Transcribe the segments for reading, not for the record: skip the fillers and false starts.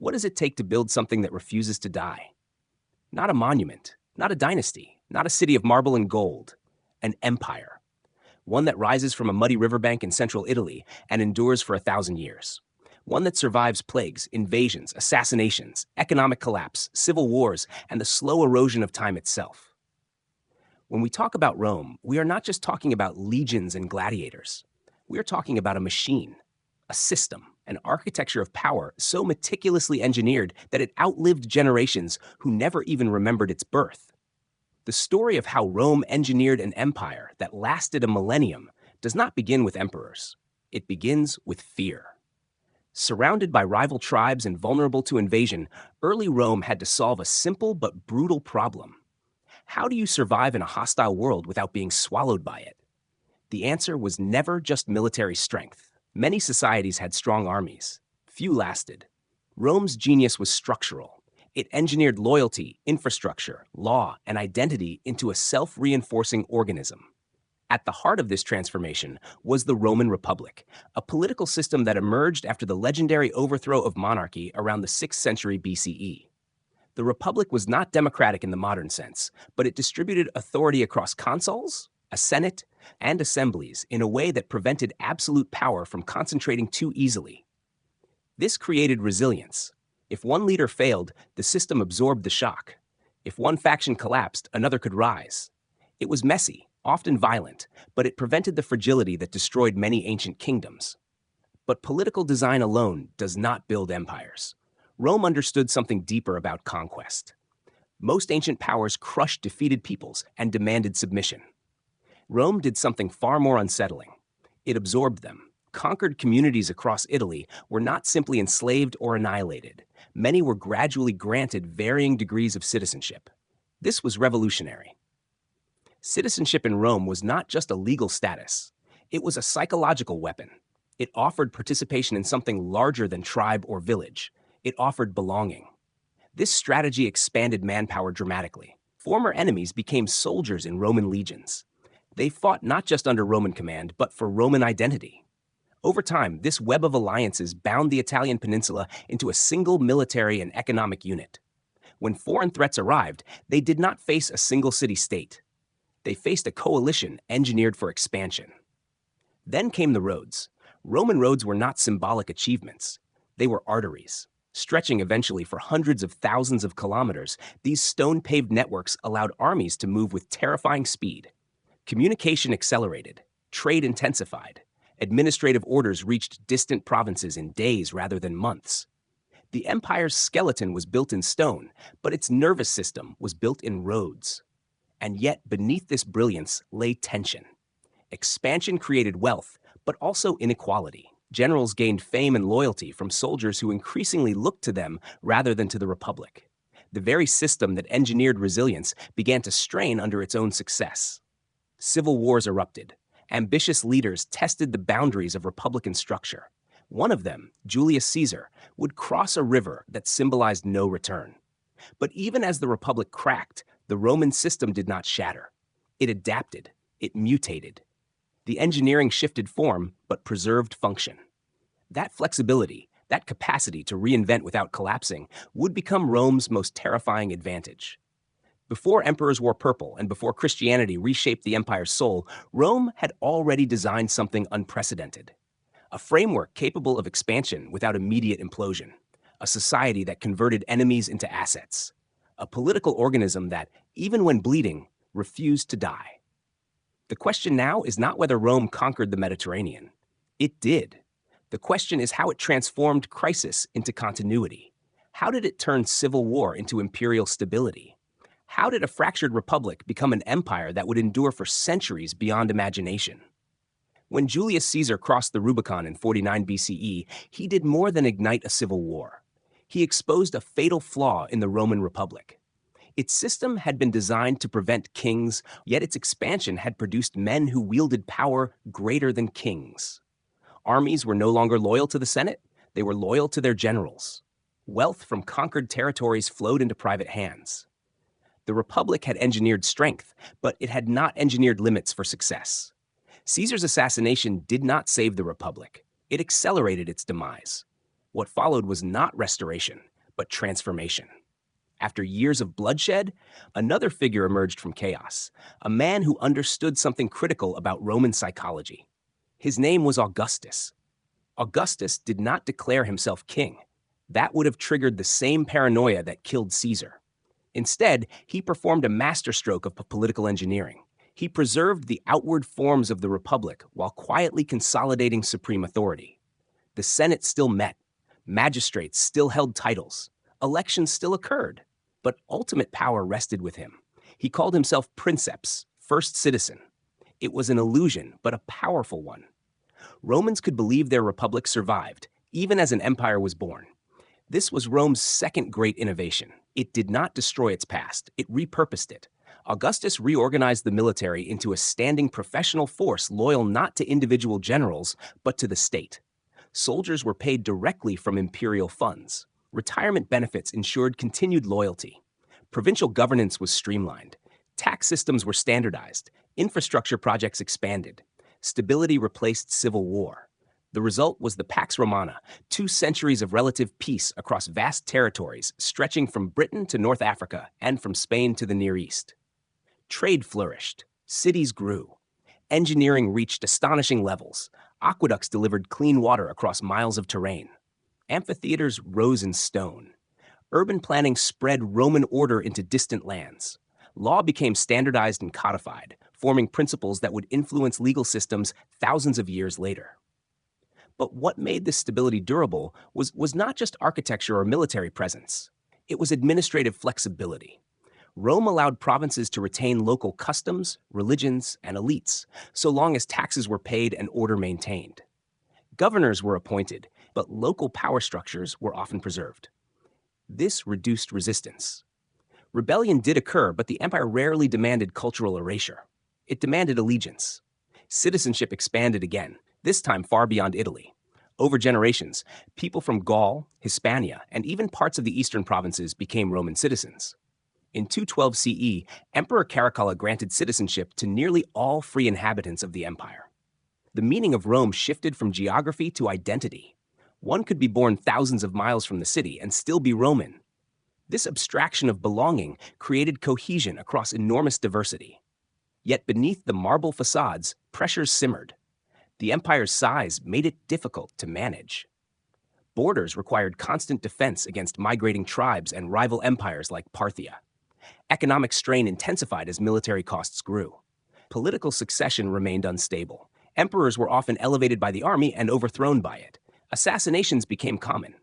What does it take to build something that refuses to die? Not a monument, not a dynasty, not a city of marble and gold. An empire. One that rises from a muddy riverbank in central Italy and endures for 1,000 years. One that survives plagues, invasions, assassinations, economic collapse, civil wars, and the slow erosion of time itself. When we talk about Rome, we are not just talking about legions and gladiators. We are talking about a machine, a system, an architecture of power so meticulously engineered that it outlived generations who never even remembered its birth. The story of how Rome engineered an empire that lasted a millennium does not begin with emperors. It begins with fear. Surrounded by rival tribes and vulnerable to invasion, early Rome had to solve a simple but brutal problem. How do you survive in a hostile world without being swallowed by it? The answer was never just military strength. Many societies had strong armies. Few lasted. Rome's genius was structural. It engineered loyalty, infrastructure, law, and identity into a self-reinforcing organism. At the heart of this transformation was the Roman Republic, a political system that emerged after the legendary overthrow of monarchy around the 6th century BCE. The Republic was not democratic in the modern sense, but it distributed authority across consuls, a senate, and assemblies in a way that prevented absolute power from concentrating too easily. This created resilience. If one leader failed, the system absorbed the shock. If one faction collapsed, another could rise. It was messy, often violent, but it prevented the fragility that destroyed many ancient kingdoms. But political design alone does not build empires. Rome understood something deeper about conquest. Most ancient powers crushed defeated peoples and demanded submission. Rome did something far more unsettling. It absorbed them. Conquered communities across Italy were not simply enslaved or annihilated. Many were gradually granted varying degrees of citizenship. This was revolutionary. Citizenship in Rome was not just a legal status. It was a psychological weapon. It offered participation in something larger than tribe or village. It offered belonging. This strategy expanded manpower dramatically. Former enemies became soldiers in Roman legions. They fought not just under Roman command, but for Roman identity. Over time, this web of alliances bound the Italian peninsula into a single military and economic unit. When foreign threats arrived, they did not face a single city-state. They faced a coalition engineered for expansion. Then came the roads. Roman roads were not symbolic achievements. They were arteries. Stretching eventually for hundreds of thousands of kilometers, these stone-paved networks allowed armies to move with terrifying speed. Communication accelerated. Trade intensified. Administrative orders reached distant provinces in days rather than months. The empire's skeleton was built in stone, but its nervous system was built in roads. And yet, beneath this brilliance lay tension. Expansion created wealth, but also inequality. Generals gained fame and loyalty from soldiers who increasingly looked to them rather than to the Republic. The very system that engineered resilience began to strain under its own success. Civil wars erupted. Ambitious leaders tested the boundaries of Republican structure. One of them, Julius Caesar, would cross a river that symbolized no return. But even as the Republic cracked, the Roman system did not shatter. It adapted. It mutated. The engineering shifted form, but preserved function. That flexibility, that capacity to reinvent without collapsing, would become Rome's most terrifying advantage. Before emperors wore purple and before Christianity reshaped the empire's soul, Rome had already designed something unprecedented. A framework capable of expansion without immediate implosion. A society that converted enemies into assets. A political organism that, even when bleeding, refused to die. The question now is not whether Rome conquered the Mediterranean. It did. The question is how it transformed crisis into continuity. How did it turn civil war into imperial stability? How did a fractured republic become an empire that would endure for centuries beyond imagination? When Julius Caesar crossed the Rubicon in 49 BCE, he did more than ignite a civil war. He exposed a fatal flaw in the Roman Republic. Its system had been designed to prevent kings, yet its expansion had produced men who wielded power greater than kings. Armies were no longer loyal to the Senate, they were loyal to their generals. Wealth from conquered territories flowed into private hands. The Republic had engineered strength, but it had not engineered limits for success. Caesar's assassination did not save the Republic. It accelerated its demise. What followed was not restoration. but transformation. After years of bloodshed, another figure emerged from chaos, a man who understood something critical about Roman psychology. His name was Augustus. Augustus did not declare himself king. That would have triggered the same paranoia that killed Caesar. Instead, he performed a masterstroke of political engineering. He preserved the outward forms of the republic while quietly consolidating supreme authority. The Senate still met. Magistrates still held titles. Elections still occurred. But ultimate power rested with him. He called himself Princeps, first citizen. It was an illusion, but a powerful one. Romans could believe their republic survived, even as an empire was born. This was Rome's second great innovation. It did not destroy its past, it repurposed it. Augustus reorganized the military into a standing professional force loyal not to individual generals, but to the state. Soldiers were paid directly from imperial funds. Retirement benefits ensured continued loyalty. Provincial governance was streamlined. Tax systems were standardized. Infrastructure projects expanded. Stability replaced civil war. The result was the Pax Romana, 2 centuries of relative peace across vast territories stretching from Britain to North Africa and from Spain to the Near East. Trade flourished. Cities grew. Engineering reached astonishing levels. Aqueducts delivered clean water across miles of terrain. Amphitheaters rose in stone. Urban planning spread Roman order into distant lands. Law became standardized and codified, forming principles that would influence legal systems thousands of years later. But what made this stability durable was not just architecture or military presence. It was administrative flexibility. Rome allowed provinces to retain local customs, religions, and elites, so long as taxes were paid and order maintained. Governors were appointed, but local power structures were often preserved. This reduced resistance. Rebellion did occur, but the empire rarely demanded cultural erasure. It demanded allegiance. Citizenship expanded again, this time far beyond Italy. Over generations, people from Gaul, Hispania, and even parts of the eastern provinces became Roman citizens. In 212 CE, Emperor Caracalla granted citizenship to nearly all free inhabitants of the empire. The meaning of Rome shifted from geography to identity. One could be born thousands of miles from the city and still be Roman. This abstraction of belonging created cohesion across enormous diversity. Yet beneath the marble facades, pressures simmered. The empire's size made it difficult to manage. Borders required constant defense against migrating tribes and rival empires like Parthia. Economic strain intensified as military costs grew. Political succession remained unstable. Emperors were often elevated by the army and overthrown by it. Assassinations became common.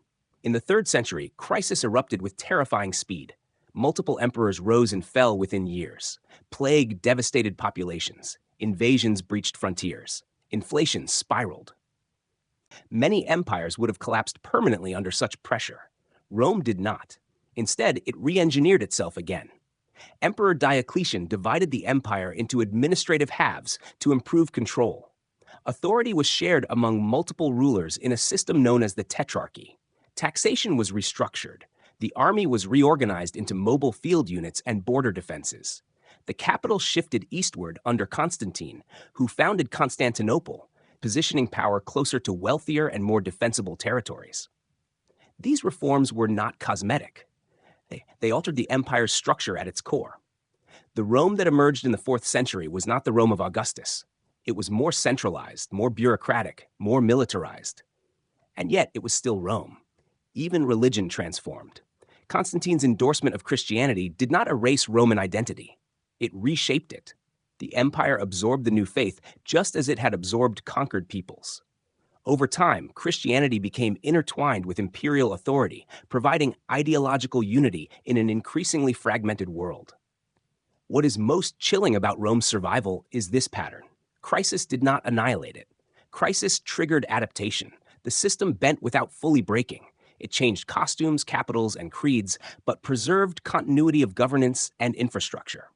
In the 3rd century, crisis erupted with terrifying speed. Multiple emperors rose and fell within years. Plague devastated populations. Invasions breached frontiers. Inflation spiraled. Many empires would have collapsed permanently under such pressure. Rome did not. Instead, it re-engineered itself again. Emperor Diocletian divided the empire into administrative halves to improve control. Authority was shared among multiple rulers in a system known as the Tetrarchy. Taxation was restructured. The army was reorganized into mobile field units and border defenses. The capital shifted eastward under Constantine, who founded Constantinople, positioning power closer to wealthier and more defensible territories. These reforms were not cosmetic. They altered the empire's structure at its core. The Rome that emerged in the 4th century was not the Rome of Augustus. It was more centralized, more bureaucratic, more militarized. And yet it was still Rome. Even religion transformed. Constantine's endorsement of Christianity did not erase Roman identity. It reshaped it. The empire absorbed the new faith just as it had absorbed conquered peoples. Over time, Christianity became intertwined with imperial authority, providing ideological unity in an increasingly fragmented world. What is most chilling about Rome's survival is this pattern. Crisis did not annihilate it. Crisis triggered adaptation. The system bent without fully breaking. It changed costumes, capitals, and creeds, but preserved continuity of governance and infrastructure.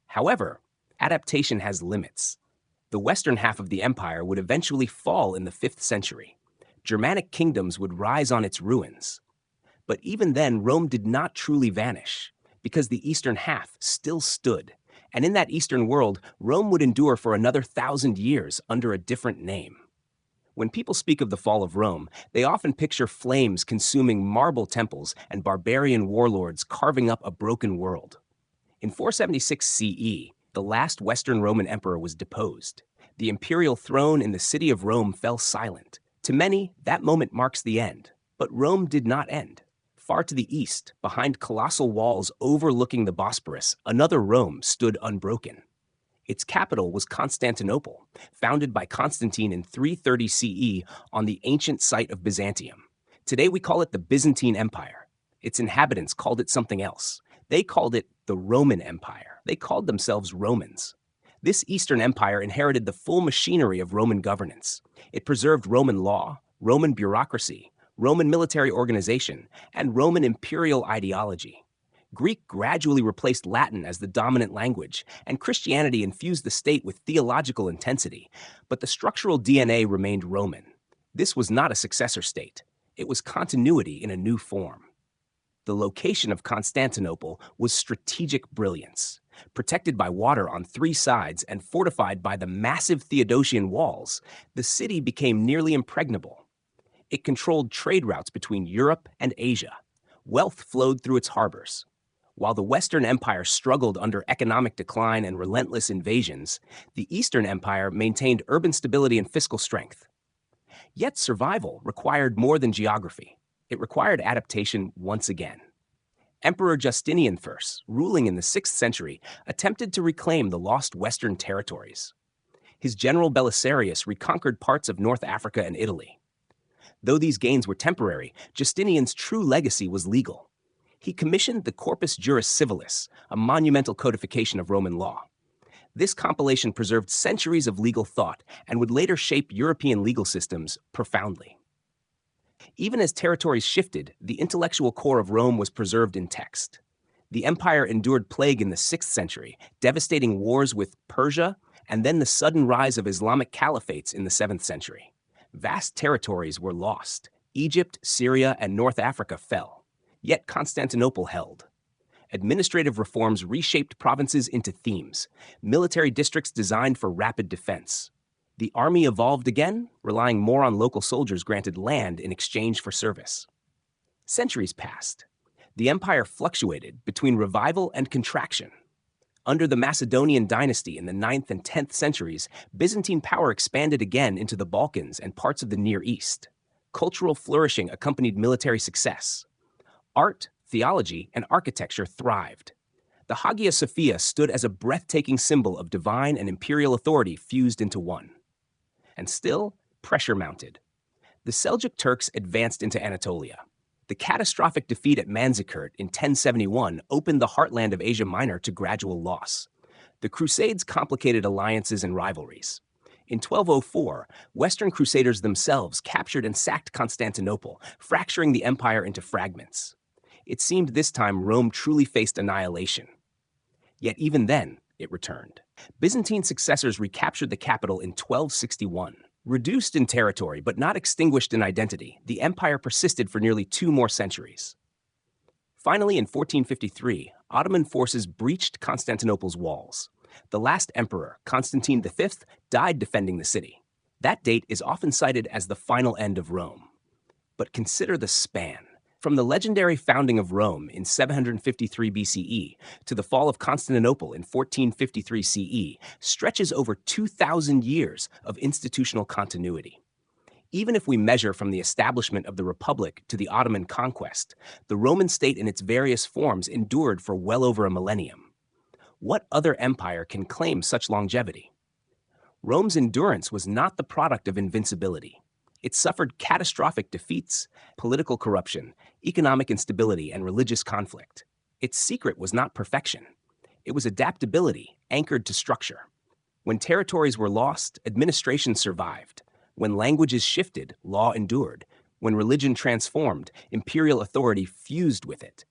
However, adaptation has limits. The western half of the empire would eventually fall in the 5th century. Germanic kingdoms would rise on its ruins. But even then, Rome did not truly vanish, because the eastern half still stood. And in that eastern world, Rome would endure for another 1,000 years under a different name. When people speak of the fall of Rome, they often picture flames consuming marble temples and barbarian warlords carving up a broken world. In 476 CE, the last Western Roman emperor was deposed. The imperial throne in the city of Rome fell silent. To many, that moment marks the end. But Rome did not end. Far to the east, behind colossal walls overlooking the Bosporus, another Rome stood unbroken. Its capital was Constantinople, founded by Constantine in 330 CE on the ancient site of Byzantium. Today we call it the Byzantine Empire. Its inhabitants called it something else. They called it the Roman Empire. They called themselves Romans. This Eastern Empire inherited the full machinery of Roman governance. It preserved Roman law, Roman bureaucracy, Roman military organization, and Roman imperial ideology. Greek gradually replaced Latin as the dominant language, and Christianity infused the state with theological intensity, but the structural DNA remained Roman. This was not a successor state. It was continuity in a new form. The location of Constantinople was strategic brilliance. Protected by water on three sides and fortified by the massive Theodosian walls, the city became nearly impregnable. It controlled trade routes between Europe and Asia. Wealth flowed through its harbors. While the Western Empire struggled under economic decline and relentless invasions, the Eastern Empire maintained urban stability and fiscal strength. Yet survival required more than geography. It required adaptation once again. Emperor Justinian I, ruling in the 6th century, attempted to reclaim the lost Western territories. His general Belisarius reconquered parts of North Africa and Italy. Though these gains were temporary, Justinian's true legacy was legal. He commissioned the Corpus Juris Civilis, a monumental codification of Roman law. This compilation preserved centuries of legal thought and would later shape European legal systems profoundly. Even as territories shifted, the intellectual core of Rome was preserved in text. The empire endured plague in the 6th century, devastating wars with Persia, and then the sudden rise of Islamic caliphates in the 7th century. Vast territories were lost. Egypt, Syria, and North Africa fell. Yet Constantinople held. Administrative reforms reshaped provinces into themes, military districts designed for rapid defense. The army evolved again, relying more on local soldiers granted land in exchange for service. Centuries passed. The empire fluctuated between revival and contraction. Under the Macedonian dynasty in the 9th and 10th centuries, Byzantine power expanded again into the Balkans and parts of the Near East. Cultural flourishing accompanied military success. Art, theology, and architecture thrived. The Hagia Sophia stood as a breathtaking symbol of divine and imperial authority fused into one. And still, pressure mounted. The Seljuk Turks advanced into Anatolia. The catastrophic defeat at Manzikert in 1071 opened the heartland of Asia Minor to gradual loss. The Crusades complicated alliances and rivalries. In 1204, Western Crusaders themselves captured and sacked Constantinople, fracturing the empire into fragments. It seemed this time Rome truly faced annihilation. Yet even then, it returned. Byzantine successors recaptured the capital in 1261. Reduced in territory but not extinguished in identity, the empire persisted for nearly 2 more centuries. Finally, in 1453, Ottoman forces breached Constantinople's walls. The last emperor, Constantine V, died defending the city. That date is often cited as the final end of Rome. But consider the span. From the legendary founding of Rome in 753 BCE to the fall of Constantinople in 1453 CE stretches over 2,000 years of institutional continuity. Even if we measure from the establishment of the Republic to the Ottoman conquest, the Roman state in its various forms endured for well over a millennium. What other empire can claim such longevity? Rome's endurance was not the product of invincibility. It suffered catastrophic defeats, political corruption, economic instability, and religious conflict. Its secret was not perfection. It was adaptability anchored to structure. When territories were lost, administration survived. When languages shifted, law endured. When religion transformed, imperial authority fused with it.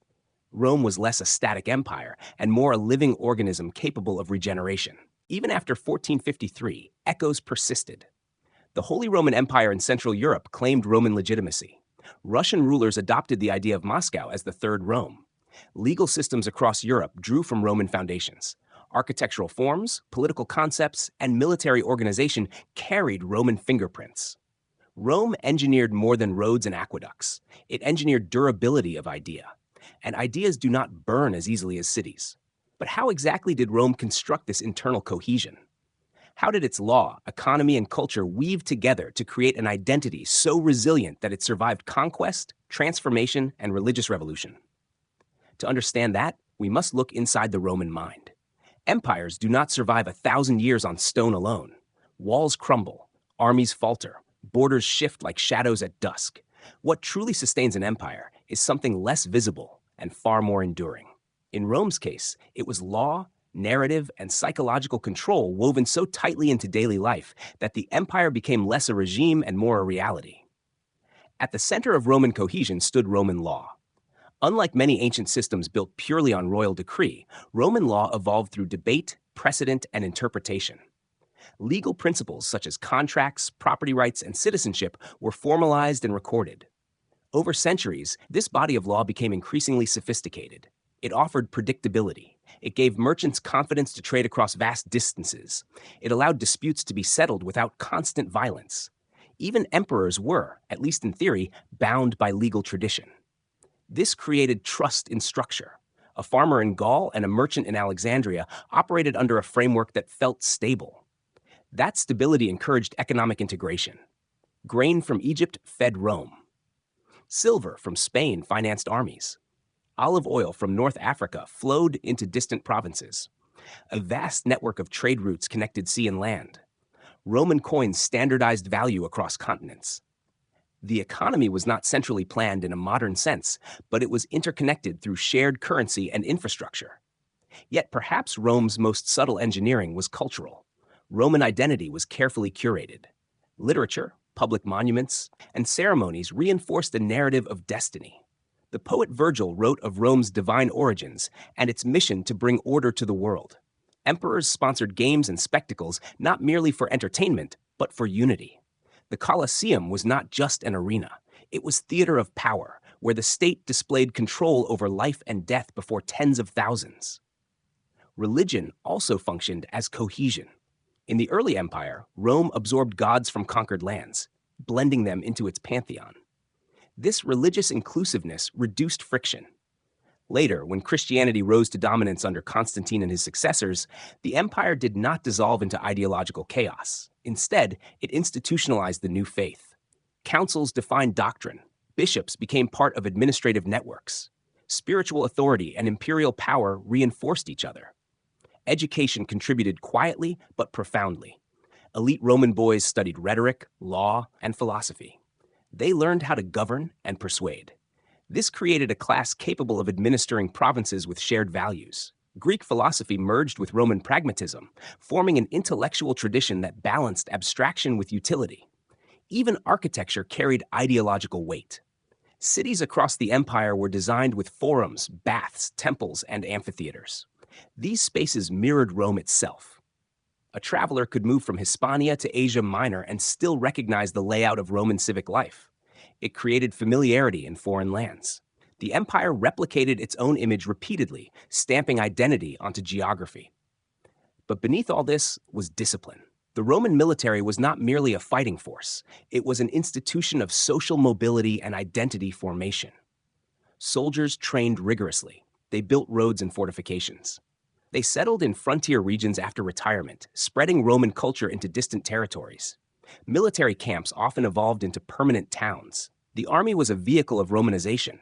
Rome was less a static empire and more a living organism capable of regeneration. Even after 1453, echoes persisted. The Holy Roman Empire in Central Europe claimed Roman legitimacy. Russian rulers adopted the idea of Moscow as the Third Rome. Legal systems across Europe drew from Roman foundations. Architectural forms, political concepts, and military organization carried Roman fingerprints. Rome engineered more than roads and aqueducts. It engineered durability of idea. And ideas do not burn as easily as cities. But how exactly did Rome construct this internal cohesion? How did its law, economy, and culture weave together to create an identity so resilient that it survived conquest, transformation, and religious revolution? To understand that, we must look inside the Roman mind. Empires do not survive 1,000 years on stone alone. Walls crumble, armies falter, borders shift like shadows at dusk. What truly sustains an empire is something less visible and far more enduring. In Rome's case, it was law, narrative, and psychological control woven so tightly into daily life that the empire became less a regime and more a reality. At the center of Roman cohesion stood Roman law. Unlike many ancient systems built purely on royal decree, Roman law evolved through debate, precedent, and interpretation. Legal principles such as contracts, property rights, and citizenship were formalized and recorded. Over centuries, this body of law became increasingly sophisticated. It offered predictability. It gave merchants confidence to trade across vast distances. It allowed disputes to be settled without constant violence. Even emperors were, at least in theory, bound by legal tradition. This created trust in structure. A farmer in Gaul and a merchant in Alexandria operated under a framework that felt stable. That stability encouraged economic integration. Grain from Egypt fed Rome. Silver from Spain financed armies. Olive oil from North Africa flowed into distant provinces. A vast network of trade routes connected sea and land. Roman coins standardized value across continents. The economy was not centrally planned in a modern sense, but it was interconnected through shared currency and infrastructure. Yet perhaps Rome's most subtle engineering was cultural. Roman identity was carefully curated. Literature, public monuments, and ceremonies reinforced a narrative of destiny. The poet Virgil wrote of Rome's divine origins and its mission to bring order to the world. Emperors sponsored games and spectacles not merely for entertainment, but for unity. The Colosseum was not just an arena. It was theater of power, where the state displayed control over life and death before tens of thousands. Religion also functioned as cohesion. In the early empire, Rome absorbed gods from conquered lands, blending them into its pantheon. This religious inclusiveness reduced friction. Later, when Christianity rose to dominance under Constantine and his successors, the empire did not dissolve into ideological chaos. Instead, it institutionalized the new faith. Councils defined doctrine. Bishops became part of administrative networks. Spiritual authority and imperial power reinforced each other. Education contributed quietly but profoundly. Elite Roman boys studied rhetoric, law, and philosophy. They learned how to govern and persuade. This created a class capable of administering provinces with shared values. Greek philosophy merged with Roman pragmatism, forming an intellectual tradition that balanced abstraction with utility. Even architecture carried ideological weight. Cities across the empire were designed with forums, baths, temples, and amphitheaters. These spaces mirrored Rome itself. A traveler could move from Hispania to Asia Minor and still recognize the layout of Roman civic life. It created familiarity in foreign lands. The empire replicated its own image repeatedly, stamping identity onto geography. But beneath all this was discipline. The Roman military was not merely a fighting force. It was an institution of social mobility and identity formation. Soldiers trained rigorously. They built roads and fortifications. They settled in frontier regions after retirement, spreading Roman culture into distant territories. Military camps often evolved into permanent towns. The army was a vehicle of Romanization.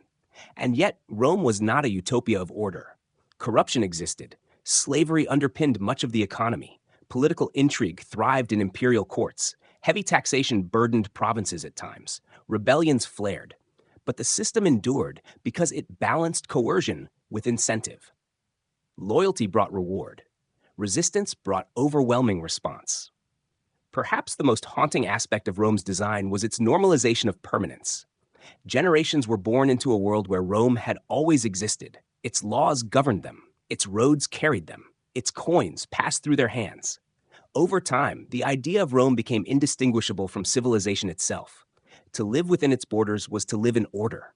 And yet, Rome was not a utopia of order. Corruption existed. Slavery underpinned much of the economy. Political intrigue thrived in imperial courts. Heavy taxation burdened provinces at times. Rebellions flared. But the system endured because it balanced coercion with incentive. Loyalty brought reward. Resistance brought overwhelming response. Perhaps the most haunting aspect of Rome's design was its normalization of permanence. Generations were born into a world where Rome had always existed. Its laws governed them. Its roads carried them. Its coins passed through their hands. Over time, the idea of Rome became indistinguishable from civilization itself. To live within its borders was to live in order.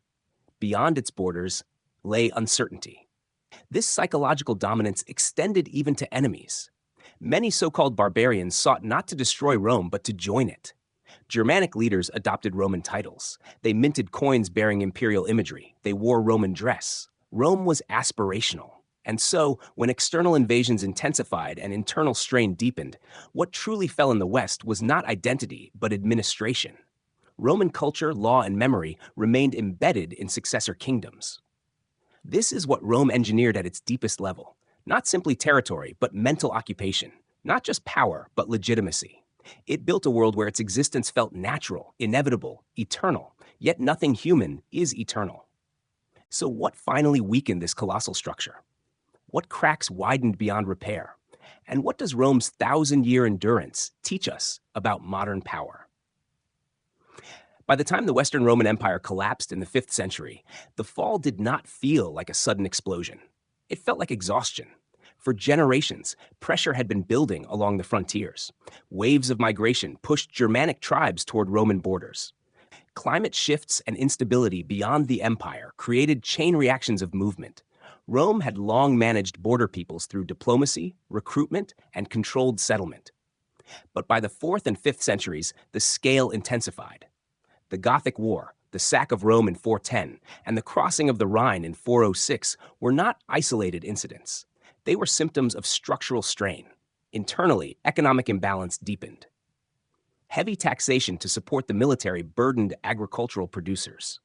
Beyond its borders lay uncertainty. This psychological dominance extended even to enemies. Many so-called barbarians sought not to destroy Rome, but to join it. Germanic leaders adopted Roman titles. They minted coins bearing imperial imagery. They wore Roman dress. Rome was aspirational. And so, when external invasions intensified and internal strain deepened, what truly fell in the West was not identity, but administration. Roman culture, law, and memory remained embedded in successor kingdoms. This is what Rome engineered at its deepest level. Not simply territory, but mental occupation. Not just power, but legitimacy. It built a world where its existence felt natural, inevitable, eternal, yet nothing human is eternal. So what finally weakened this colossal structure? What cracks widened beyond repair? And what does Rome's thousand-year endurance teach us about modern power? By the time the Western Roman Empire collapsed in the 5th century, the fall did not feel like a sudden explosion. It felt like exhaustion. For generations, pressure had been building along the frontiers. Waves of migration pushed Germanic tribes toward Roman borders. Climate shifts and instability beyond the empire created chain reactions of movement. Rome had long managed border peoples through diplomacy, recruitment, and controlled settlement. But by the 4th and 5th centuries, the scale intensified. The Gothic War, the sack of Rome in 410, and the crossing of the Rhine in 406 were not isolated incidents. They were symptoms of structural strain. Internally, economic imbalance deepened. Heavy taxation to support the military burdened agricultural producers.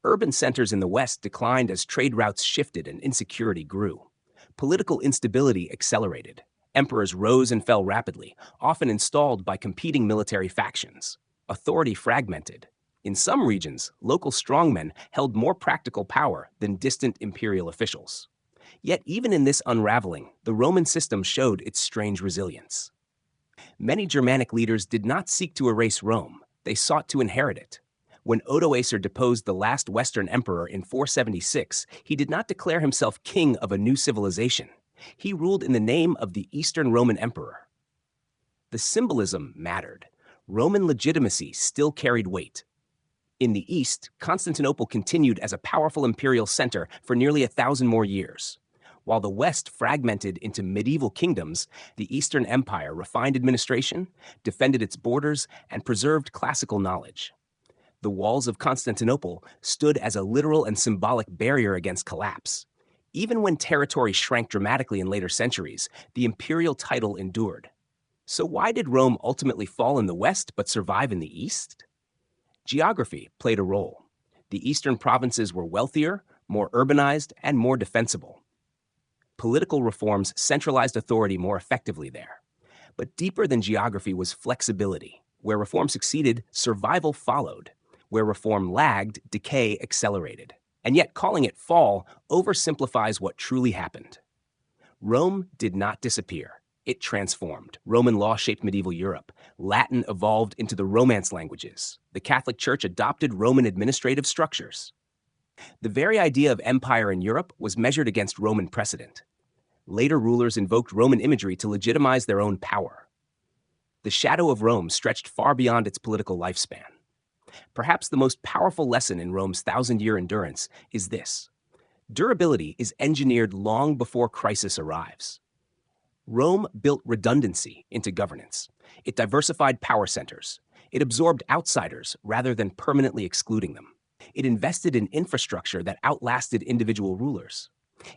Urban centers in the West declined as trade routes shifted and insecurity grew. Political instability accelerated. Emperors rose and fell rapidly, often installed by competing military factions. Authority fragmented. In some regions, local strongmen held more practical power than distant imperial officials. Yet even in this unraveling, the Roman system showed its strange resilience. Many Germanic leaders did not seek to erase Rome. They sought to inherit it. When Odoacer deposed the last Western emperor in 476, he did not declare himself king of a new civilization. He ruled in the name of the Eastern Roman emperor. The symbolism mattered. Roman legitimacy still carried weight. In the East, Constantinople continued as a powerful imperial center for nearly 1,000 more years. While the West fragmented into medieval kingdoms, the Eastern Empire refined administration, defended its borders, and preserved classical knowledge. The walls of Constantinople stood as a literal and symbolic barrier against collapse. Even when territory shrank dramatically in later centuries, the imperial title endured. So why did Rome ultimately fall in the West but survive in the East? Geography played a role. The eastern provinces were wealthier, more urbanized, and more defensible. Political reforms centralized authority more effectively there. But deeper than geography was flexibility. Where reform succeeded, survival followed. Where reform lagged, decay accelerated. And yet calling it fall oversimplifies what truly happened. Rome did not disappear. It transformed. Roman law shaped medieval Europe. Latin evolved into the Romance languages. The Catholic Church adopted Roman administrative structures. The very idea of empire in Europe was measured against Roman precedent. Later rulers invoked Roman imagery to legitimize their own power. The shadow of Rome stretched far beyond its political lifespan. Perhaps the most powerful lesson in Rome's thousand-year endurance is this: durability is engineered long before crisis arrives. Rome built redundancy into governance. It diversified power centers. It absorbed outsiders rather than permanently excluding them. It invested in infrastructure that outlasted individual rulers.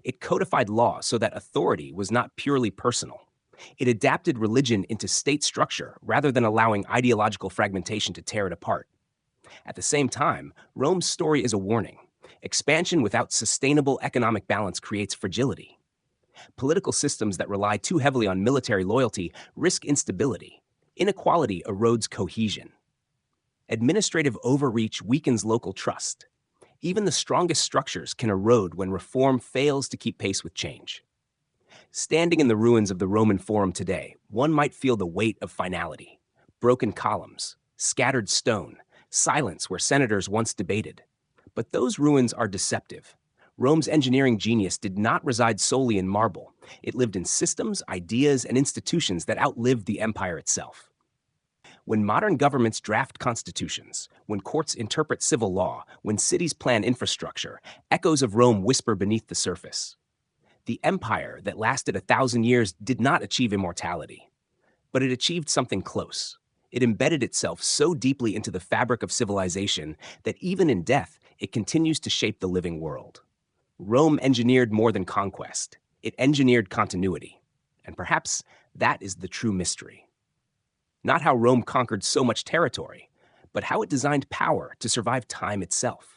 It codified law so that authority was not purely personal. It adapted religion into state structure rather than allowing ideological fragmentation to tear it apart. At the same time, Rome's story is a warning. Expansion without sustainable economic balance creates fragility. Political systems that rely too heavily on military loyalty risk instability. Inequality erodes cohesion. Administrative overreach weakens local trust. Even the strongest structures can erode when reform fails to keep pace with change. Standing in the ruins of the Roman Forum today, one might feel the weight of finality. Broken columns, scattered stone, silence where senators once debated. But those ruins are deceptive. Rome's engineering genius did not reside solely in marble. It lived in systems, ideas, and institutions that outlived the empire itself. When modern governments draft constitutions, when courts interpret civil law, when cities plan infrastructure, echoes of Rome whisper beneath the surface. The empire that lasted 1,000 years did not achieve immortality, but it achieved something close. It embedded itself so deeply into the fabric of civilization that even in death, it continues to shape the living world. Rome engineered more than conquest. It engineered continuity. And perhaps that is the true mystery. Not how Rome conquered so much territory, but how it designed power to survive time itself.